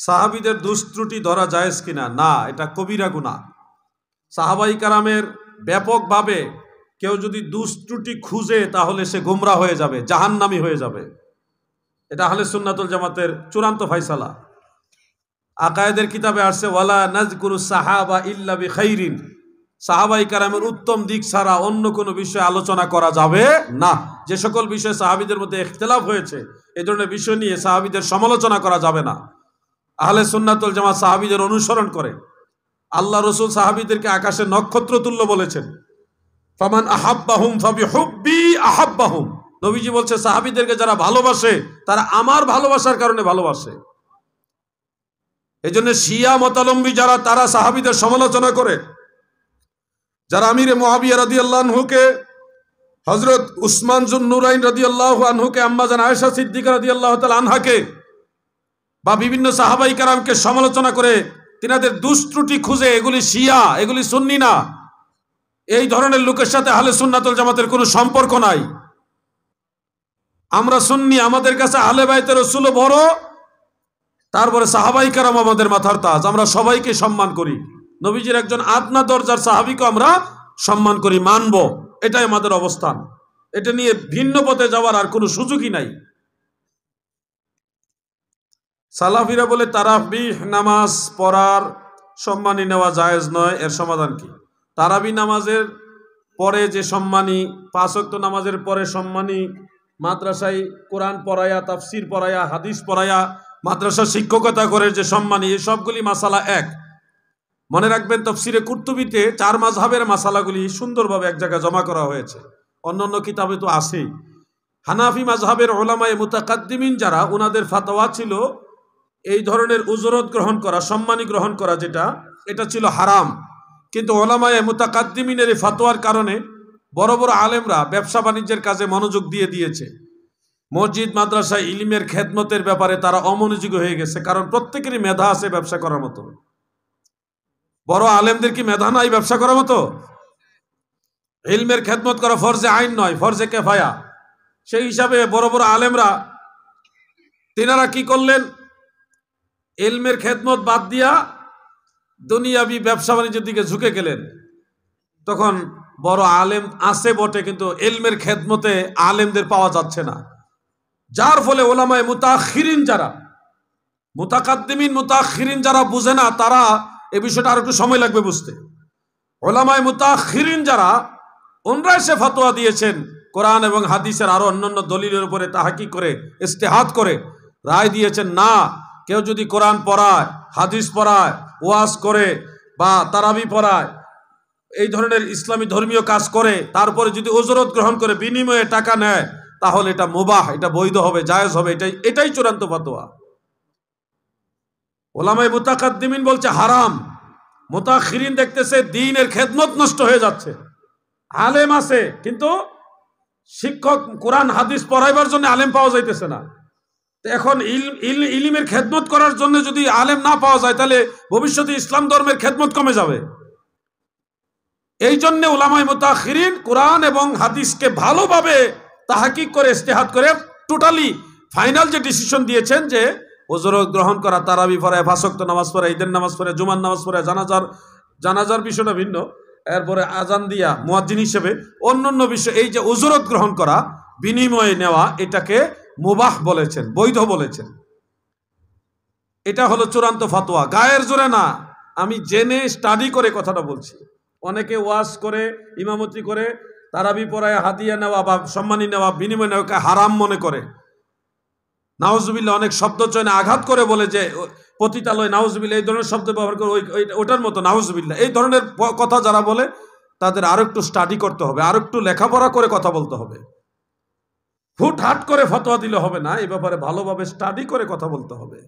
সাহাবীদের দুষ্ত্রুটি ধরা জায়েজ কিনা? না, এটা কবিরা গুনাহ। সাহাবাই কারামের ব্যাপকভাবে কেউ যদি দুষ্ত্রুটি খুঁজে তাহলে সে গোমরা হয়ে যাবে, জাহান্নামী হয়ে যাবে। এটা আহলে সুন্নাতুল জামাতের চূড়ান্ত ফায়সালা। আকায়েদের কিতাবে আসছে ওয়ালা নাযকুরু সাহাবা ইল্লা বিখাইরিন, সাহাবাই কারামের উত্তম দিক ছাড়া অন্য কোনো বিষয়ে আলোচনা করা যাবে না। যে সকল বিষয়ে সাহাবীদের মধ্যে ইখতিলাফ হয়েছে এই ধরনের বিষয় নিয়ে সাহাবীদের সমালোচনা করা যাবে না। আহলে সুন্নাতুল জামাত সাহাবীদের অনুসরণ করে। আল্লাহ রাসূল সাহাবীদেরকে আকাশের নক্ষত্র তুল্য বলেছেন। ফামান আহাব্বাহুম ফাবিহুব্বি আহাব্বাহুম, নবীজি বলছে সাহাবীদেরকে যারা ভালোবাসে তারা আমার ভালোবাসার কারণে ভালোবাসে। এজন্য শিয়া মতাবলম্বী যারা, তারা সাহাবীদের সমালোচনা করে। যারা আমিরে মুআবিয়া রাদিয়াল্লাহু আনহুকে, হযরত উসমান যুন নুরাইন রাদিয়াল্লাহু আনহুকে, আম্মা জান আয়েশা সিদ্দিকা রাদিয়াল্লাহু তাআলা আনহাকে বা বিভিন্ন সাহাবাই কারামকে সমালোচনা করে তিনাদের দুষ্ত্রুটি খুঁজে এগুলি শিয়া, এগুলি সুন্নি না, এই ধরনের লোকের সাথে আহলে সুন্নাতুল জামাতের কোনো সম্পর্ক নাই। আমরা সুন্নি, আমাদের কাছে আহলে বাইতের রাসূল বড়, তারপরে সাহাবাই কারাম আমাদের মাথার তাজ। আমরা সবাইকে সম্মান করি। নবীজির একজন আদনা দরজার সাহাবীকে আমরা সম্মান করি, মানব, এটাই আমাদের অবস্থান। এটা নিয়ে ভিন্ন পথে যাওয়ার আর কোনো সুযোগই নাই। সালাফিরা বলে তারাবিহ নামাজ পড়ার সম্মানী নেওয়া জায়েজ নয়, এর সমাধান কি? তারাবি নামাজের পরে যে সম্মানী, 5 ওয়াক্ত নামাজের পরে সম্মানী, মাদ্রাসায় কোরআন পড়ায়া, তাফসির পড়ায়া, হাদিস পড়ায়া, মাদ্রাসা শিক্ষকতা করে যে সম্মানী, এই সবগুলি মাসালা এক। মনে রাখবেন তফসিরে কুরতুবিতে 4 মাযহাবের মাসালাগুলি সুন্দরভাবে এক জায়গায় জমা করা হয়েছে, অন্যান্য কিতাবে তো আছেই। হানাফি মাযহাবের উলামায়ে মুতাকাদ্দিমিন যারা, ওনাদের ফাতোয়া ছিল এই ধরনের উজরত গ্রহণ করা, সম্মানী গ্রহণ করা, এটা ছিল হারাম। কিন্তু উলামায়ে মুতাকাদ্দিমিনের এই ফাতোয়ার কারণে বড় বড় আলেমরা ব্যবসা বাণিজ্যের কাজে মনোযোগ দিয়েছে। মসজিদ মাদ্রাসায় ইলমের খেদমতের ব্যাপারে তারা অমনোযোগী হয়ে গেছে, কারণ প্রত্যেকেরই মেধা আছে ব্যবসা করার মতো। বড় আলেমদের কি মেধা নাই ব্যবসা করার মতো? ইলমের খেদমত করা ফরজে আইন নয়, ফরজে কিফায়া। সেই হিসাবে বড় বড় আলেমরা তিনারা কি করলেন, ইলমের খেদমত বাদ দিয়া দুনিয়াবি ব্যবসা বাণিজ্যের দিকে ঝুঁকে গেলেন। তখন বড় আলেম আছে বটে, কিন্তু ইলমের খেদমতে আলেমদের পাওয়া যাচ্ছে না। যার ফলে উলামায়ে মুতাআখিরিন যারা, মুতাকাদ্দিমিন মুতাআখিরিন যারা বুঝে না, তারা এই বিষয়টা আর একটু সময় লাগবে বুঝতে। উলামায়ে মুতাআখিরিন যারা, ওনরা এসে ফতোয়া দিয়েছেন কোরআন এবং হাদিসের আরো অন্যান্য দলিলের উপরে তাহকিক করে, ইজতিহাদ করে রায় দিয়েছেন, না, কেউ যদি কোরআন পড়ায়, হাদিস পড়ায়, ওয়াজ করে বা তারাবি পড়ায়, এই ধরনের ইসলামী ধর্মীয় কাজ করে, তারপরে যদি উজরত গ্রহণ করে বিনিময়ে টাকা নেয়, তাহলে এটা মুবাহ, এটা বৈধ হবে, জায়েজ হবে। এটাই চূড়ান্ত ফতোয়া। উলামায়ে মুতাকাদ্দিমিন বলছে হারাম। মুতাআখিরিন দেখতেছে দ্বীনের খেদমত নষ্ট হয়ে যাচ্ছে। আলেম আছে কিন্তু শিক্ষক কোরআন হাদিস পড়াইবার জন্য আলেম পাওয়া যাইতেছে না। এখন ইলমের খেদমত করার জন্য যদি আলেম না পাওয়া যায়, তাহলে ভবিষ্যতে ইসলাম ধর্মের খেদমত কমে যাবে। এই জন্য উলামায়ে মুতাআখিরিন কোরআন এবং হাদিসকে ভালোভাবে তাহকিক করে, ইজতিহাদ করে টোটালি ফাইনাল যে ডিসিশন দিয়েছেন যে উজরত গ্রহণ করা, তারাবি পড়ায়, 5 ওয়াক্ত নামাজ পড়ায়, ঈদের নামাজ পড়ায়, জুমার নামাজ পড়ায়, জানাজার বিষয়টা ভিন্ন, এরপরে আজান দিয়া মুয়াজ্জিন হিসেবে অন্যান্য বিষয়, এই যে উজরত গ্রহণ করা, বিনিময়ে নেওয়া, এটাকে মুবাহ বলেছেন, বৈধ বলেছেন। এটা হলো চূড়ান্ত ফতোয়া, গায়ের জোরে না, আমি জেনে স্টাডি করে কথাটা বলছি। অনেকে ওয়াজ করে, ইমামতি করে, তারাবি পড়ায় হাদিয়া নেওয়া বা সম্মানী নেওয়া, বিনিময় নেওয়াকে হারাম মনে করে। নাউজুবিল্লাহ, অনেক শব্দ চয়নে আঘাত করে বলে যে পতিতালয়, নাউজুবিল্লাহ, এই ধরনের শব্দ ব্যবহার করে, ওটার মতো নাউজুবিল্লাহ, এই ধরনের কথা যারা বলে তাদের আরো একটু স্টাডি করতে হবে, আরো একটু লেখাপড়া করে কথা বলতে হবে। হুটহাট করে ফতোয়া দিলে হবে না, এই ব্যাপারে ভালোভাবে স্টাডি করে কথা বলতে হবে।